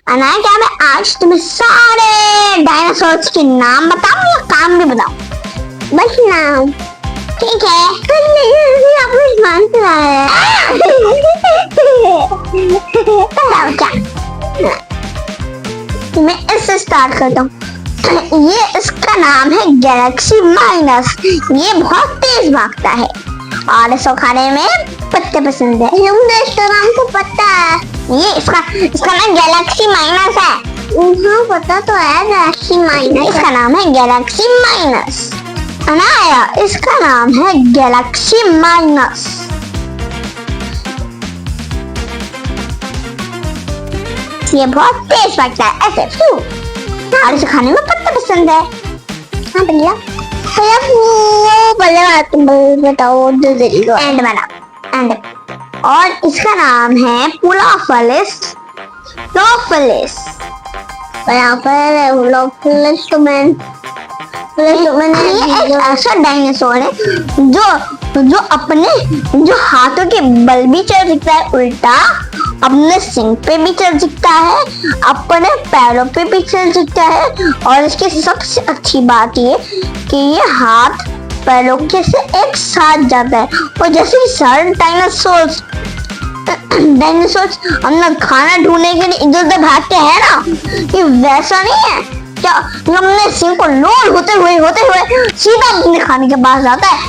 अनाया क्या मैं आज तुम्हें सारे डायनासोर्स के नाम बताऊं या काम भी बताऊं? बस नाम। ठीक है। आप कुछ मानते बताओ क्या? मैं इससे स्टार्ट करता हूँ। ये इसका नाम है गैलेक्सी माइनस। ये बहुत तेज भागता है और इसको खाने में पत्ते पसंद है। मुझे इसका नाम तो पता है। ये इसका नाम गैलेक्सी माइनस है। हाँ पता तो है गैलेक्सी माइनस। इसका नाम है गैलेक्सी माइनस। अनाया इसका नाम है गैलेक्सी माइनस। ये बहुत तेज भागता है ऐसे और इसे खाने में पत्ते पसंद है। हाँ भैया वो बताओ एंड बना एंड। और इसका नाम है पुलाफलिस लोफलिस। ये ऐसा डायनासोर है जो हाथों के बल भी चल सकता है, उल्टा अपने सिंग पे भी चल सकता है, अपने पैरों पे भी चल सकता है। और इसकी सबसे अच्छी बात ये कि ये हाथ पैरों के से एक साथ जाता है। और जैसे सारे डायनासोर्स अपना खाना ढूंढने के लिए इधर उधर भागते हैं ना, ये वैसा नहीं है। क्या अपने सिंह को लोड होते हुए सीधा अपने खाने के पास जाता है,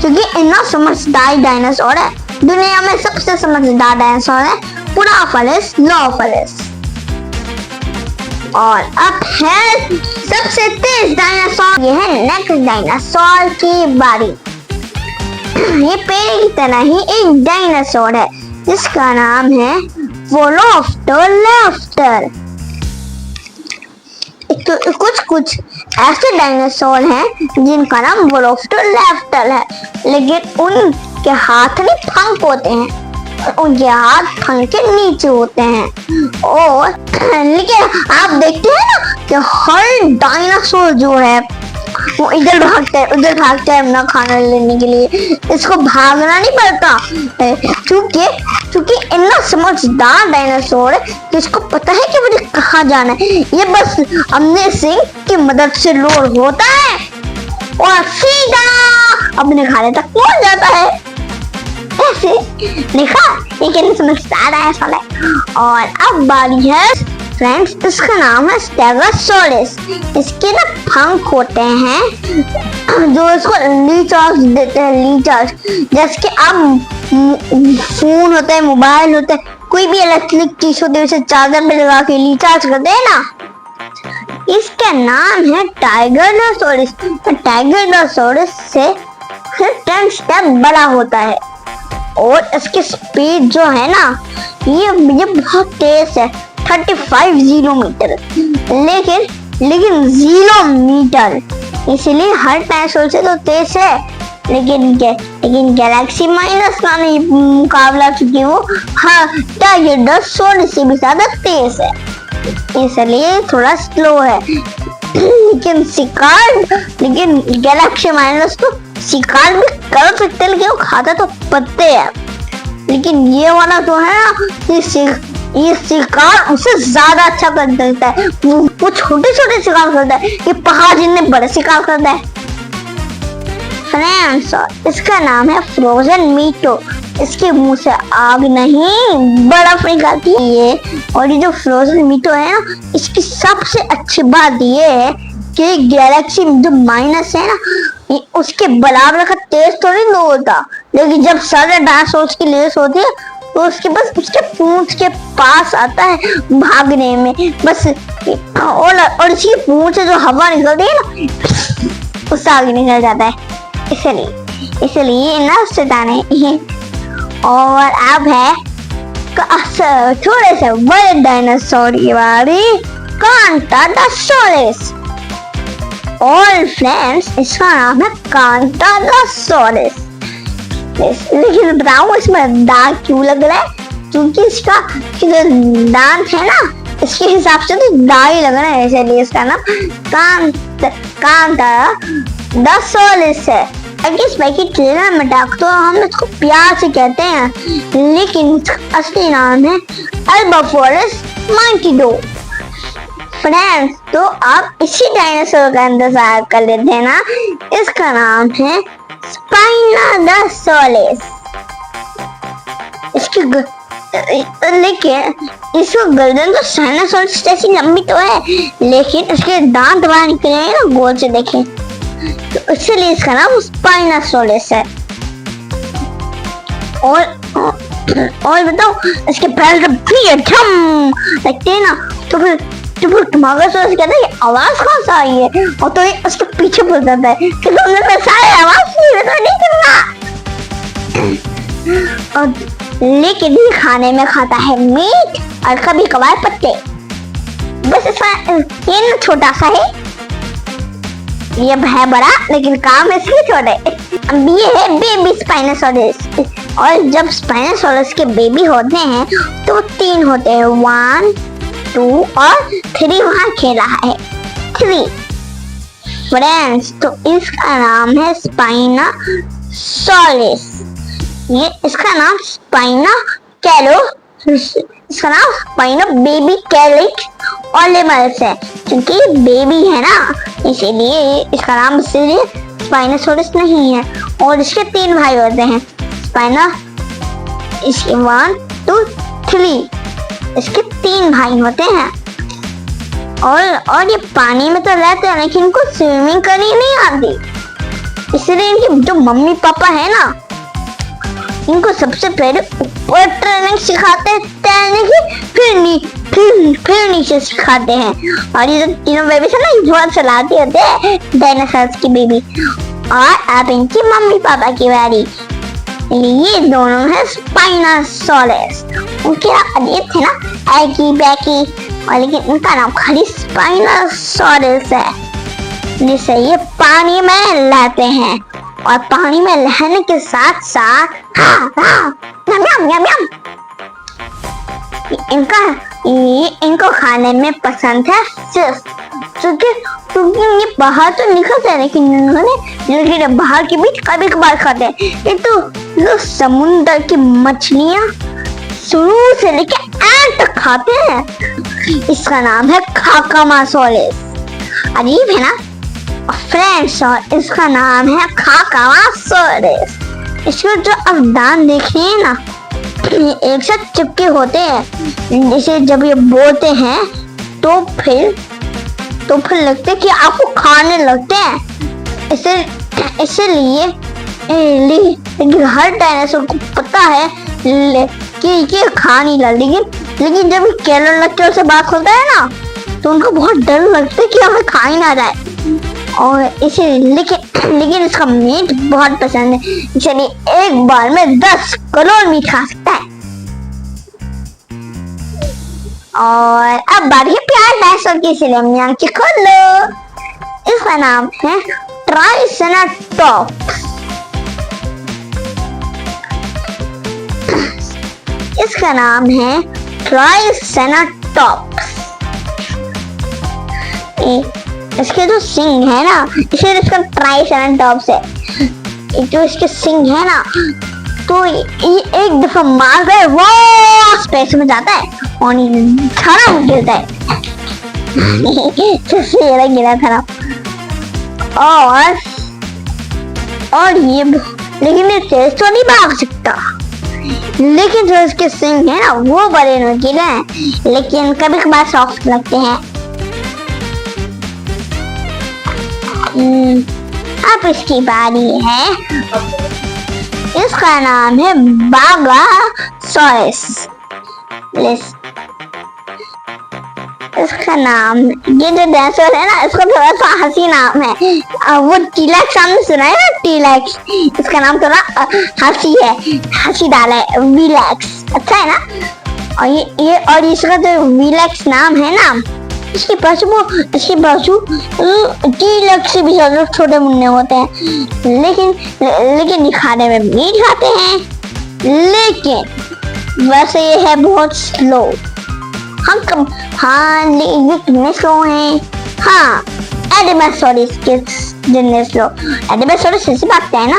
क्योंकि इतना समझदार डायनासोर है। दुनिया में सबसे समझदार डायनासोर है पुलाफलिस लोफलिस। और अब है सबसे तेज डायनासोर। ये है नेक्स्ट डायनासोर की बारी। ये पेड़ की तरह ही एक डायनासोर है जिसका नाम है वेलोसिराप्टर। कुछ ऐसे डायनासोर हैं जिनका नाम वेलोसिराप्टर है, लेकिन उनके हाथ में पंख होते हैं। उनके हाथ पंख के नीचे होते हैं। और लेकिन आप देखते हैं ना कि हर डायनासोर जो है वो इधर भागता है अपना खाना लेने के लिए। इसको भागना नहीं पड़ता क्योंकि इतना समझदार डायनासोर है कि इसको पता है कि मुझे कहाँ जाना है। ये बस अपने सिंग की मदद से लोड होता है और सीधा अपने खाने तक पहुंच जाता है। ऐसे देखा, लेकिन समझदार है। और अब बारी है फ्रेंड्स, इसका नाम है स्टेगोसॉरस। इसके ना पंख होते हैं जो इसको रिचार्ज देते हैं। रिचार्ज जैसे कि आप फोन होता है, मोबाइल होता है, कोई भी इलेक्ट्रिक चीज होती है, उसे चार्जर में लगा के रिचार्ज करते हैं ना। इसका नाम है टाइगरनोसॉरस। टाइगरनोसॉरस से 10 स्टेप बड़ा होता है और इसकी स्पीड जो है ना ये बहुत तेज है, 35 मीटर। लेकिन 0 मीटर, इसलिए हर डायनासोर से तो तेज है। लेकिन गैलेक्सी माइनस का नहीं मुकाबला, क्योंकि वो टाइगरनोसॉरस से भी ज्यादा तेज है, इसलिए थोड़ा स्लो है। लेकिन गैलेक्सी माइनस तो शिकार भी कर सकते हैं, लेकिन वो खाता तो पत्ते हैं। लेकिन ये वाला जो है ना, ये शिकार उससे ज्यादा अच्छा कर सकता है। वो छोटे शिकार करता है, ये पहाड़ जितने बड़े शिकार करता है। फ्रेंड्स, इसका नाम है फ्रोजन मीटो। इसके मुंह से आग नहीं बर्फ निकलती है ये। और ये जो फ्रोजन मीटो है ना, इसकी सबसे अच्छी बात ये है कि गैलेक्सी जो माइनस है ना, उसके बराबर का तेज थोड़ी ना होता, लेकिन जब सारे डायनासोर्स की रेस होती है तो उसके बस उसके पूंछ के पास आता है भागने में बस। और इसकी पूंछ से जो हवा निकलती है ना, उससे आगे निकल जाता है। इसलिए ना सताने। और अब है थोड़े से बड़े डायनासोर की बारी, कांटाडोसॉरस। और फ्रेंड्स, इसका नाम है कांटाडोसॉरस। लेकिन बताऊं इसमें दांत क्यों लग रहा है? क्योंकि इसका जो दांत है ना, इसके हिसाब से तो दांत ही लग रहा है, इसलिए इसका नाम कांटाडोसॉरस है। अगर इस बाइक की ट्रेलर में डाक तो हम इसको प्यार से कहते हैं, लेकिन असली नाम है अल्बाफोरस मांटिडो। फ्रेंड्स, तो आप इसी डायनासोर का इंतजार कर लेते हैं ना। इसका नाम है स्पाइनोसॉरस। इसकी लेकिन इसको गर्दन तो साइनोसॉरस जैसी लंबी तो है, लेकिन इसके दांत बाहर निकले हैं ना गोल से, देखें, तो इसलिए इसका नाम स्पाइनोसॉरस है। और बताओ, इसके पैर जब भी ठम लगते हैं ना, तो फिर टमागोसॉरस कहता है आवाज कहाँ से आई है, और तो ये उसके पीछे बोल जाता है कि तुमने तो सारे आवाज नहीं करना। और लेकिन ये खाने में खाता है मीट और कभी कभार पत्ते। बस इसका ये ना छोटा सा है, ये है बड़ा लेकिन काम इसके छोटे। अब ये है बेबी स्पाइनोसॉरस। और जब स्पाइनोसॉरस के बेबी होते हैं तो 3 होते हैं, 1, 2 और 3 वहां खेल रहा है 3 फ्रेंड्स। तो इसका नाम है स्पाइनोसॉरस। ये इसका नाम इसका नाम स्पाइनो बेबी कैलिक ओलिमस है, क्योंकि बेबी है ना, इसीलिए इसका नाम इसलिए स्पाइनोसॉरस नहीं है। और इसके 3 भाई होते हैं, स्पाइनो, इसके 1, 2, 3, इसके 3 भाई होते हैं। और ये पानी में तो रहते हैं, लेकिन इनको स्विमिंग करनी नहीं आती, इसलिए इनके जो मम्मी पापा है ना, इनको सबसे पहले ऊपर ट्रेनिंग सिखाते हैं तैरने की, फिर नीचे सिखाते हैं। और ये जो तीनों बेबी है ना, बहुत चलाते होते हैं डायनासोर्स की बेबी। और अब इनकी मम्मी पापा की बारी। ये दोनों है स्पाइनोसॉरस। उनके ये थे ना एकी बैकी, और लेकिन उनका नाम खाली स्पाइनोसॉरस है, जिसे ये पानी में रहते हैं। और पानी में रहने के साथ साथ इनको खाने में पसंद है फिश, क्योंकि ये बाहर तो निकलते हैं, लेकिन बाहर की भी कभी कभार खाते हैं। ये तो समुद्र की मछलियां शुरू से लेके एंड तक खाते हैं। इसका नाम है खाकामासोरस। अजीब है ना फ्रेंड्स, और इसका नाम है खाकामासोरस। इसको जो आप दांत देख रहे हैं ना, ये एक साथ चिपके होते हैं, जैसे जब ये बोलते हैं तो फिर लगते हैं कि आपको खाने लगते हैं। इसलिए लेकिन हर डायनासोर को पता है कि ये खा नहीं रहा, लेकिन जब कैलोन लगते उसे बात होता है ना, तो उनको बहुत डर लगता है कि हमें खा ही ना जाए। और इसे लेकिन इसका मीट बहुत पसंद है, इसलिए एक बार में 10 करोड़ मीट खा सकता है। और अब बारी है प्यार डायनासोर की, इसलिए हम यहाँ की खोल लो। इसका नाम है ट्राइसेराटॉप्स। इसका नाम है ट्राइसेराटॉप्स। इसके जो सिंग है ना, इसलिए इसका ट्राइसेराटॉप्स है। जो इसके सिंग है ना, तो ये एक दफा मार कर वो स्पेस में जाता है और खाना गिरता है। गिरा था ना। और ये लेकिन ये तेज तो नहीं भाग सकता, लेकिन जो इसके सिंग है ना वो बड़े नुकीले हैं, लेकिन कभी कभार सॉफ्ट लगते हैं। अब इसकी बारी है। इसका नाम है बागासोरस। इसका नाम, ये जो डायनासोर है ना, इसका थोड़ा सा हंसी नाम है। वो टीलैक्स आपने सुना है ना, टीलैक्स, इसका नाम थोड़ा हंसी है, हंसी डाला है, वीलैक्स। अच्छा है ना। और इसका जो वीलैक्स नाम है ना, इसके बाजू टीलैक्स से भी ज्यादा छोटे मुन्ने होते हैं, लेकिन खाने में मीट खाते हैं, लेकिन वैसे ये है बहुत स्लो। लेकिन स्लो हैं। हाँ, एडिमासोरस के जितने स्लो। एडिमासोरस ऐसे भागता है ना,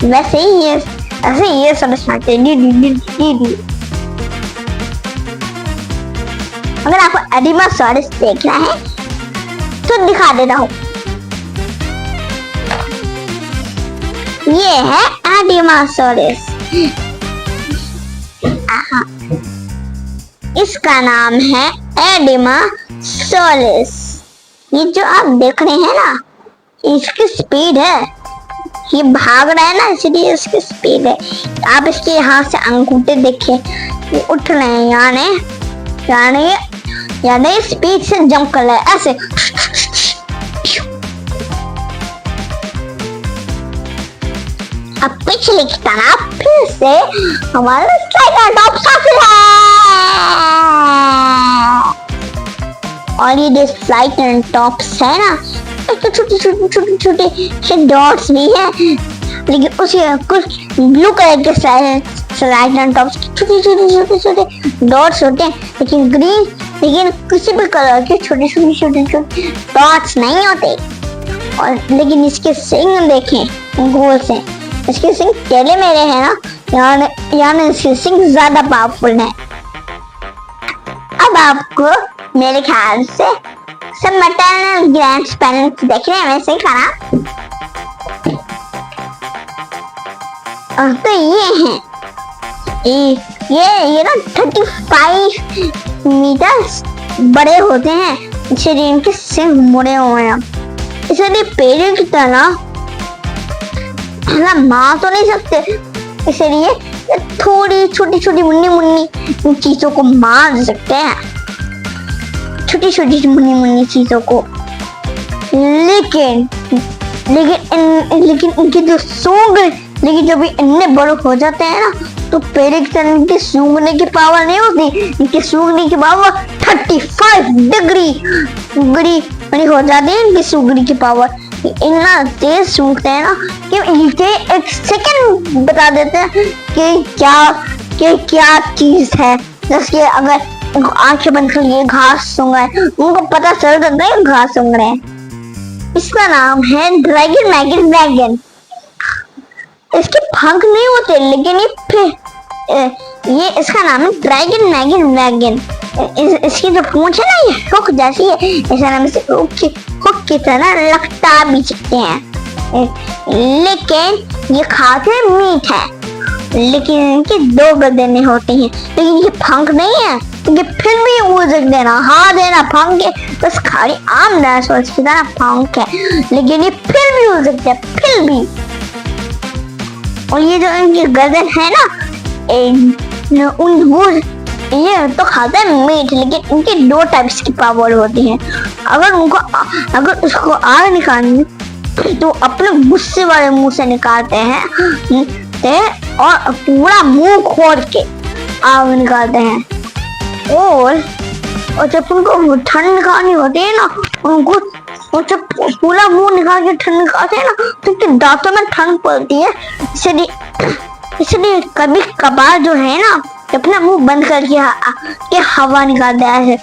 वैसे ही ये सब भागते हैं। अगर आपको एडिमासोरस देखना है तो दिखा देता हूँ। ये है एडिमासोरस। इसका नाम है एडिमासोरस। ये जो आप देख रहे हैं ना, इसकी स्पीड है, ये भाग रहा है ना, इसलिए इसकी स्पीड है। आप इसके यहाँ से अंगूठे देखिए, ये उठ रहे हैं, यानी स्पीड से जंप कर रहा है ऐसे। अब पिछले की तरह फिर से हमारा ट्राइकेराटॉप्स और ये जो ट्राइकेराटॉप्स है ना, इसके छोटे डॉट्स भी हैं, लेकिन उसके कुछ ब्लू कलर के ट्राइकेराटॉप्स छोटे डॉट्स होते हैं, लेकिन किसी भी कलर के छोटे डॉट्स नहीं होते। और लेकिन इसके सिंग देखें गोल से, इसके सिंग टेढ़े मेढ़े हैं ना, यानी इसके सिंग ज्यादा पावरफुल है। अब आपको मेरे ख्याल से सब मैटरनल ग्रैंड पेरेंट्स देख रहे हैं वैसे ही खाना। तो ये हैं, ये ना 35 मीटर बड़े होते हैं, इसलिए इनके सिंग मुड़े हुए हैं। इसलिए पेड़ की तरह मार तो नहीं सकते, इसलिए थोड़ी छोटी मुन्नी चीजों को मार सकते हैं, छोटी मुन्नी चीजों को। लेकिन इनके जो सूंघ, लेकिन जब इतने बड़े हो जाते हैं ना, तो पेड़ की तरह इनके सूंघने की पावर नहीं होती। इनके सूंघने की पावर 35 डिग्री हो जाती है। इनकी सूंघने की पावर इतना तेज सूंघते हैं ना कि इनके एक सेकंड बता देते हैं कि क्या चीज है। जैसे अगर आंखें बंद कर लिए घास सूंघ रहे हैं, उनको पता चल जाता है घास सूंघ रहे हैं। इसका नाम है ड्रैगन। इसके पंख नहीं होते, लेकिन ये इसका नाम है ड्रैगन। इसकी जो पूंछ है ना, ये हुक जैसी है, ऐसा नाम से हुक की तरह लगता भी सकते हैं। लेकिन ये खाते मीट है, लेकिन इनके 2 गर्दनें होती हैं, लेकिन ये पंख नहीं है। ये फिर भी उजक देना, हाँ देना पंख है, बस खाली आम डायनासोर की तरह पंख है, लेकिन ये फिर भी उजकते हैं, फिर भी। और ये जो इनकी गर्दन है ना, ये तो खाता है मीट, लेकिन उनके 2 टाइप्स की पावर होती है। अगर उसको आग निकालनी तो अपने गुस्से वाले मुंह से निकालते हैं और पूरा मुंह खोल के आग निकालते हैं। और जब उनको ठंड निकालनी होती है ना, उनको जब पूरा मुंह निकाल के ठंड निकालते हैं ना, तो उनके दांतों में ठंड पड़ती है। इसलिए कभी कभार जो है ना, अपना मुंह बंद करके हवा निकालते हैं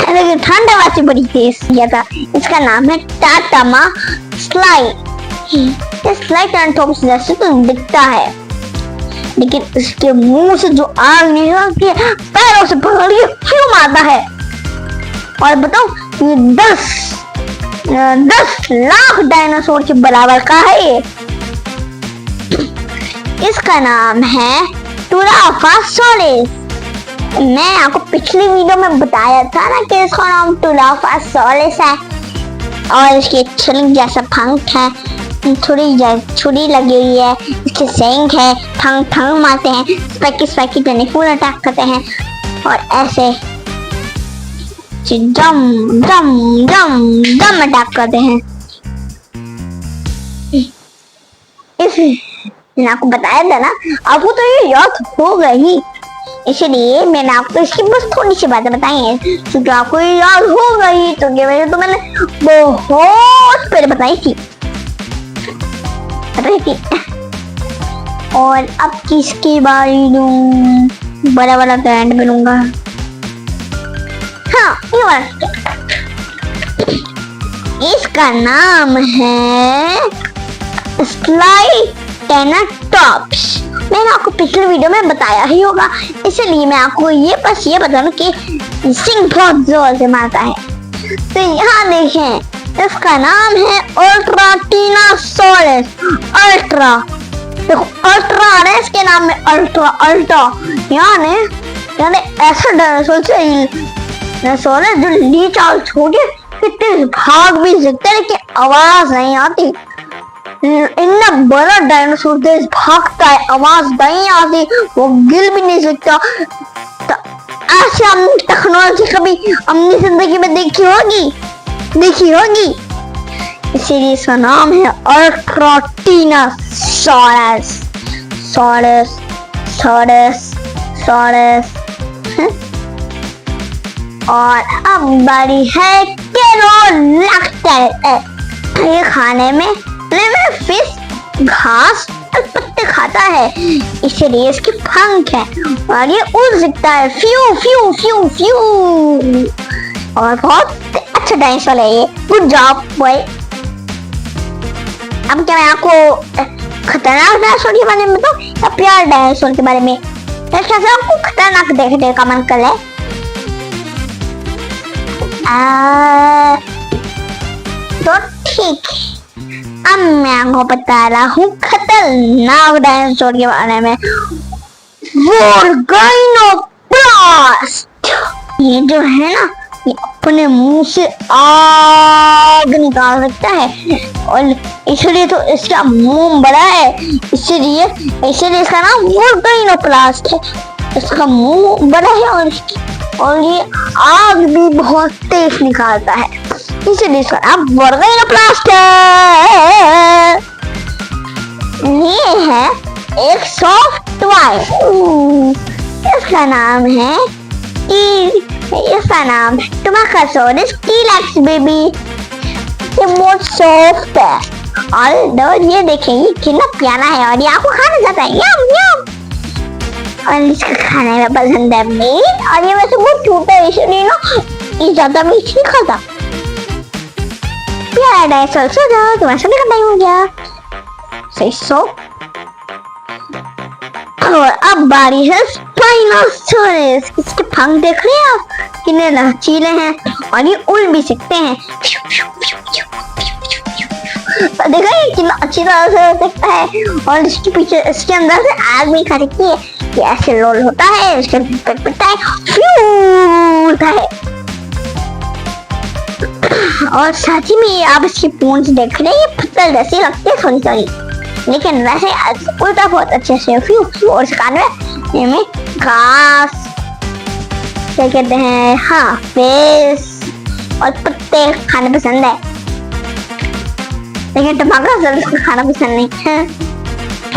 लेकिन ठंड हवा से बड़ी तेज किया था। इसका नाम है टाटामा ट्राइकेराटॉप्स जैसे तो दिखता है, लेकिन इसके मुंह से जो आग निकलती है, पैरों से पकड़ के क्यों मारता है। और बताओ, ये 10 लाख डायनासोर के बराबर का है ये। इसका नाम है टुराफासोरस। मैं आपको पिछली वीडियो में बताया था ना कि इसका नाम टुराफासोरस है, और इसके छिलक जैसा पंख है, थोड़ी छुरी लगी हुई है, इसके सींग है, ठंग मारते हैं, स्पाइकी पे फूल अटैक करते हैं, और ऐसे दम अटैक करते हैं। मैंने आपको बताया था ना, आपको तो ये याद हो गई, इसलिए मैंने आपको इसकी बस थोड़ी सी बातें बताई हैं, क्योंकि आपको ये याद हो गई तो मैंने बहुत पहले बताई थी। और अब किसकी बारी लूं? बड़ा बैंड में लूंगा। हाँ, ये वाला। इसका नाम है स्लाइटेनाटॉप्स। मैंने आपको पिछले वीडियो में बताया ही होगा, इसलिए मैं आपको बस ये बता दूं कि सिंह बहुत जोर से मारता है। तो यहाँ देखें, इसका नाम है अल्ट्राटीनासोरस। अल्ट्रा, देखो अल्ट्रा आ रहा है इसके नाम में, अल्ट्रा अल्ट्रा। यानी ऐसा डायनासोर है जो लीच और छोटे तेज भाग भी सकते हैं लेकिन आवाज नहीं आती। इतना बड़ा डायनासोर तेज भागता है, आवाज नहीं आती, वो गिल भी नहीं सकता। ऐसे हम टेक्नोलॉजी कभी अपनी जिंदगी में देखी होगी। इसीलिए इसका नाम है अल्ट्राटीनासोरस। और अब बारी है केरोलैक्टर। ये खाने में फिश, घास और पत्ते खाता है, इसलिए इसके पंख है और ये उड़ सकता है, फ्यू फ्यू फ्यू फ्यू। और बहुत अच्छा डायनासोर है ये। Good job boy. अब क्या मैं आपको खतरनाक डायनासोर के बारे में बताऊं या प्यार डायनासोर के बारे में? कैसे आपको खतरनाक देखने का मन कर रहा है? तो ठीक, अब मैं आपको बता रहा हूँ खतरनाक डायनासोर के बारे में। वोल्केनोप्लास्ट। ये जो है ना, ये अपने मुंह से आग निकाल सकता है और इसलिए तो इसका मुंह बड़ा है, इसलिए इसका नाम वोल्केनोप्लास्ट है। इसका मुंह बड़ा है और ये आग भी बहुत तेज निकालता है, इसलिए इसका नाम वोल्केनोप्लास्ट है। ये है एक सॉफ्ट टॉय। इसका नाम है टुमाकासोरस टीलैक्स बेबी। ये बहुत सॉफ्ट है और ये देखें, ये कितना प्यारा है और ये आपको खाना चाहता है। यम यम। और इसका खाने में पसंद है मीट, और ये वैसे बहुत छोटा है इसलिए ना ये ज्यादा मीट नहीं खाता। प्यारा डायनासोर। सो जाओ, तुम्हारा समय का टाइम हो गया। सो और अब बारी है स्पाइनोसोरस। इसके पंख देख रहे हैं आप, कितने लचीले हैं और ये उड़ भी सकते हैं। देखा ये कितना अच्छी तरह से दिखता है और इसके पीछे इसके अंदर से आग भी खा रखी है। ये ऐसे रोल होता है, इसके पेट पिटता है, होता है। और साथ ही में आप इसकी पूंछ देख रहे हैं, ये पत्थर जैसी लगती है थोड़ी, लेकिन वैसे उल्टा बहुत अच्छे से फ्यू फ्यू। और इस कान में घास, क्या कहते हैं, हाँ फेस और पत्ते खाने पसंद है, लेकिन टमाटर उसको खाना पसंद नहीं है।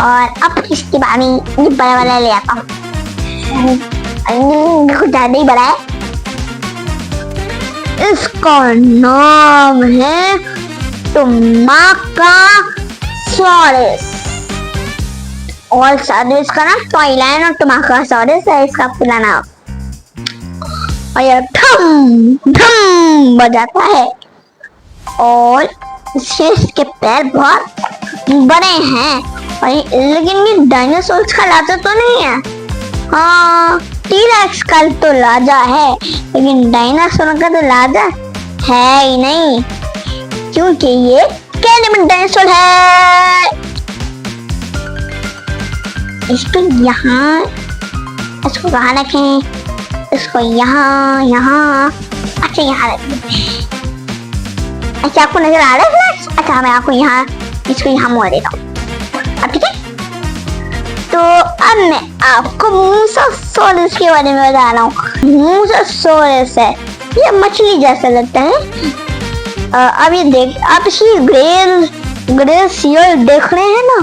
और अब इसके बाद में ये बड़ा वाला ले आता हूँ, कुछ ज्यादा ही बड़ा है। इसका नाम है टुमाकासोरस और साथ में इसका नाम टॉयलाइन और टुमाकासोरस है इसका पूरा नाम। और ये ठम ठम बजाता है और इसके पैर बहुत बड़े हैं और लेकिन ये डायनासोर का राजा तो नहीं है। हाँ, टीरेक्स का तो राजा है, लेकिन डायनासोर का तो राजा है ही नहीं, क्योंकि ये कैनिमल डायनासोर है। इसको यहाँ, इसको कहाँ रखें? इसको यहाँ, यहाँ, अच्छा यहाँ रखें। अच्छा आपको नजर आ रहा है? अच्छा मैं आपको यहाँ, इसको यहाँ मोड़ देता हूँ। अब ठीक है, तो अब मैं आपको मूसासोरस के बारे में बता रहा हूँ। मूसासोरस है, ये मछली जैसा लगता है। अब ये देख, आप इसकी ग्रे सील देख रहे हैं ना,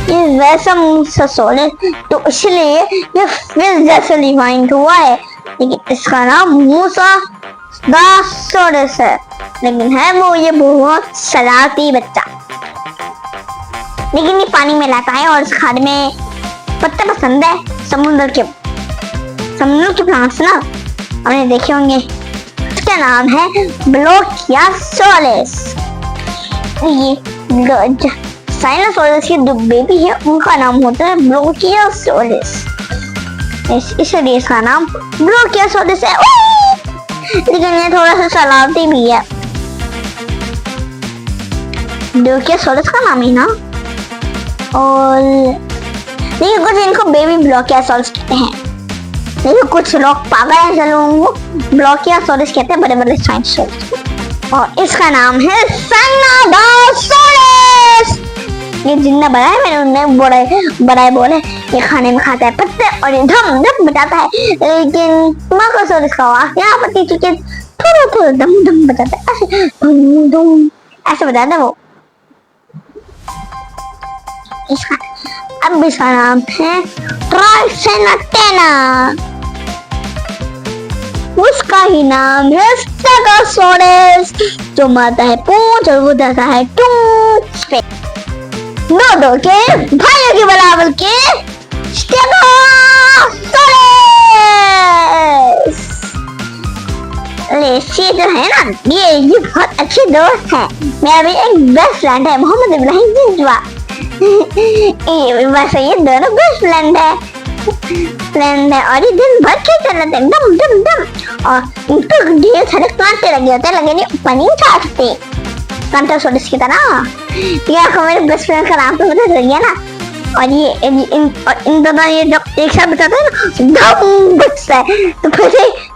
ये वैसा मूसासोरस, तो इसलिए ये फिश जैसा डिफाइंड हुआ है, लेकिन इसका नाम मूसासोरस है। लेकिन है वो ये बहुत शरारती बच्चा, लेकिन ये पानी में रहता है और इस खाने में पत्ते पसंद है। समुद्र के प्लांट्स ना हमने देखे होंगे। इसका नाम है ब्रोकियोसाurus। ये साइनोसॉरस की जो बेबी है उनका नाम होता है ब्रोकियोसॉरस। इसलिए इसका नाम ब्रोकियोसॉरस है। लेकिन ये थोड़ा सा शरारती भी है। ब्रोकियोसॉरस का नाम ही ना। और देखिए कुछ इनको बेबी ब्रोकियोसॉरस कहते हैं। देखिए कुछ लोग पागल हैं, चलो उनको ब्रोकियोसॉरस कहते हैं, बड़े बड़े साइनोसॉरस। और इसका नाम है साइनोसॉरस। ये जितना बड़ा है मैंने उन्हें बड़ा बोले। ये खाने में खाता है पत्ते और ये धम धम बजाता है। लेकिन ब्रोकियोसॉरस का आवाज यहाँ पर थोड़ा थोड़ा धम धम बजाता है, ऐसे धम धम ऐसे बजाता है वो। अब इसका नाम है ट्राइसेराटोप्स। उसका ही नाम है स्टेगोसॉरस, जो मारता है पूंछ और वो देता है टूथ पे। दो के भाइयों के बराबर के स्टेगोसॉरस। ये जो है ना, ये बहुत अच्छे दोस्त है। मेरा भी एक बेस्ट फ्रेंड है, मोहम्मद इब्राहिम जिंजवा। वैसे ये दोनों बेस्ट फ्रेंड है और ये दिन भर खेलते रहते हैं डम डम डम। और इनको ढेर सारे कांटे लगे होते हैं, नहीं ऊपर नहीं उठा सकते कांटासॉरस की तरह। ये आपको मेरे बेस्ट फ्रेंड का नाम तो पता चल गया ना। और ये इन दोनों ये जब एक साथ बताते हैं ना, धम बचता है तो फिर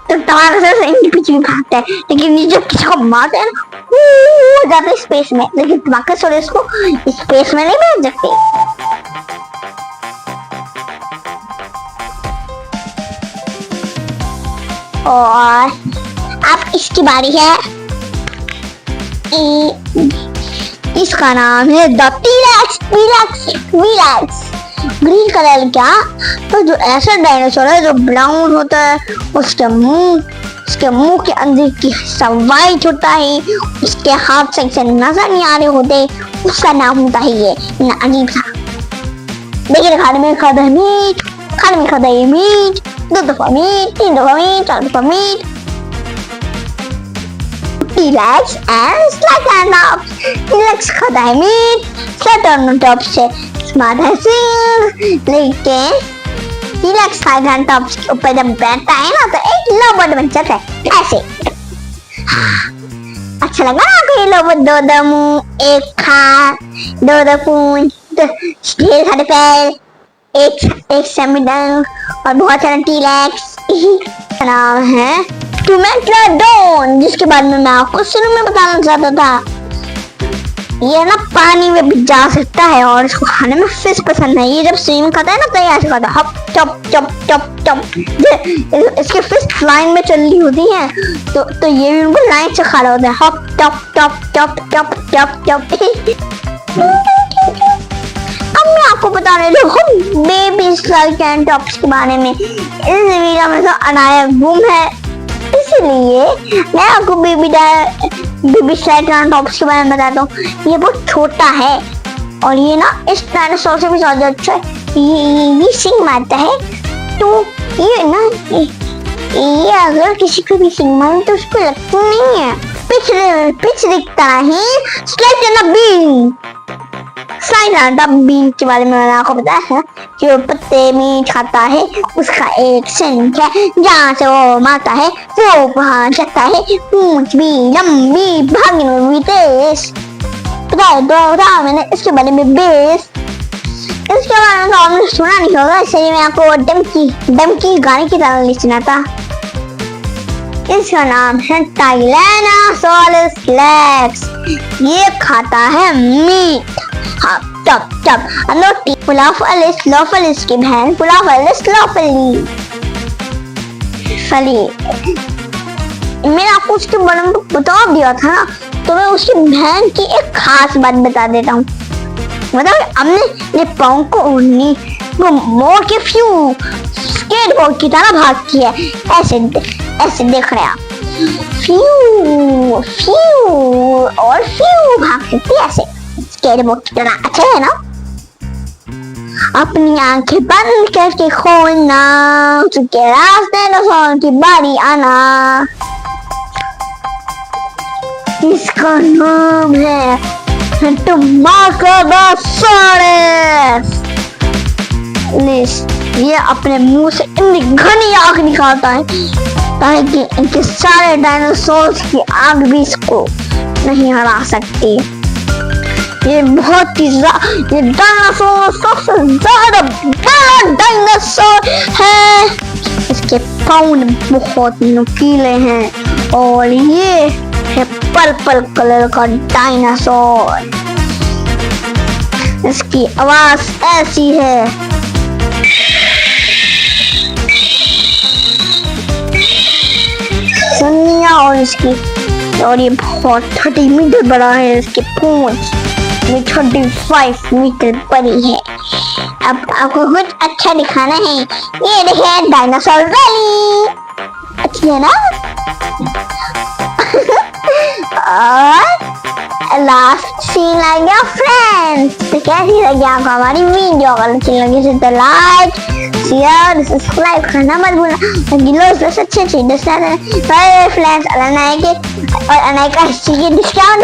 तो तुम्हारे से इनके पीछे भी भागता है। लेकिन ये जब किसी को मारते हैं ना, वो जाते स्पेस में। लेकिन ब्रोकियोसॉरस को स्पेस में नहीं भेज सकते। और अब इसकी बारी है। इसका नाम है द टीरेक्स। ग्रीन कलर का तो जो ऐसा डायनासोर है जो ब्राउन होता है, उसके मुंह के अंदर की हिस्सा वाइट होता है, उसके हाथ से नजर नहीं आ रहे होते, उसका नाम होता है ये अजीब सा। देखिए खाने में खाता है मीट, दो दफा मीट, 3 दफा मीट, 4 दफा मीट। टीरेक्स एंड स्लाइटोनॉप्स। टीरेक्स खाता है मीट, स्लाइटोनॉप्स से स्मार्ट है सिंह। लेकिन टीरेक्स स्लाइटोनॉप्स के ऊपर जब बैठता है ना तो एक लोबोट बन जाता है ऐसे। अच्छा लगा ना आपको ये लोबोट? दो मुंह, एक हाथ, दो पूंछ, ढेर सारे पैर, एक सेमीडंग और बहुत सारे टीरेक्स। नाम है टोमेट्रोडोन, जिसके बारे में मैं आपको शुरू में बताना चाहता था। ये ना पानी में भी जा सकता है और इसको खाने में फिश पसंद है। ये जब स्विम करता है ना तो ऐसे करता है हप चप चप चप चप। इसके फिश लाइन में चल रही होती हैं तो ये भी उनको लाइन से खा रहा होता है हप टप टप टप टप टप टप। अब मैं आपको बताने लगा हूँ बेबी स्लाइटोनॉप्स के बारे में। इस वीडियो में तो अनाया गुम है, इसलिए मैं आपको बेबी स्लाइटोनॉप्स के बारे में बताता हूँ। ये बहुत छोटा है और ये ना इस डायनासोर से भी ज्यादा अच्छा है। ये सिंग मारता है तो ये ना ये अगर किसी को भी सिंग मारे तो उसको लगता नहीं है। पिच दिखता है स्लाइटोनॉप्स के बारे में मैंने आपको बताया है। जो पत्ते मीट खाता है उसका एक सिंग है, जहाँ से वो मारता है वो वहाँ जाता है। पूंछ भी लंबी, भागने में भी तेज। बताया मैंने इसके बारे में बेस। इसके बारे में तो आपने सुना नहीं होगा, इसलिए मैं आपको डमकी गाने की तरह नहीं सुनाता। इसका नाम है टाइलेनोसॉरस रेक्स। ये खाता है मीट। हाँ चप चप अनोटी पुलाफलिस की बहन पुलाफलिस मैंने आपको उसके बारे में बता दिया था ना, तो मैं उसकी बहन की एक खास बात बता देता हूँ। मतलब हमने पाँव को उड़नी वो मोर के फ्यू स्केटबोर्ड की तरह भागती है, ऐसे देख रहे हैं आप। फ्यू फ्यू और फ्यू भागती है ऐसे स्केटबोर्ड की तरह। अच्छा है ना? अपनी आंखें बंद करके खोलना, चुके रास्ते डायनासोर की बारी आना। इसका नाम है टमाकोसाurus। ये अपने मुंह से इतनी घनी आग निकालता है ताकि इनके सारे डायनासोर्स की आग भी इसको नहीं हरा सकती। ये बहुत ही ये डायनासोर सबसे ज्यादा बड़ा डायनासोर है। इसके पाँव बहुत नुकीले हैं और ये है पर्पल कलर का डायनासोर। इसकी आवाज ऐसी है। सुनिया और ये बहुत 30 मीटर बड़ा है। इसकी पूंछ ये 35 मीटर बड़ी है। अब आपको कुछ अच्छा दिखाना है। ये देखे डायनासोर वैली, अच्छी है ना। और लास्ट सीन आ गया फ्रेंड्स। तो कैसी लगी आपको हमारी वीडियो? अगर अच्छी लगी तो लाइक शेयर सब्सक्राइब करना मत भूलना। अच्छे फ्रेंड्स अनाइका डिस्काउंट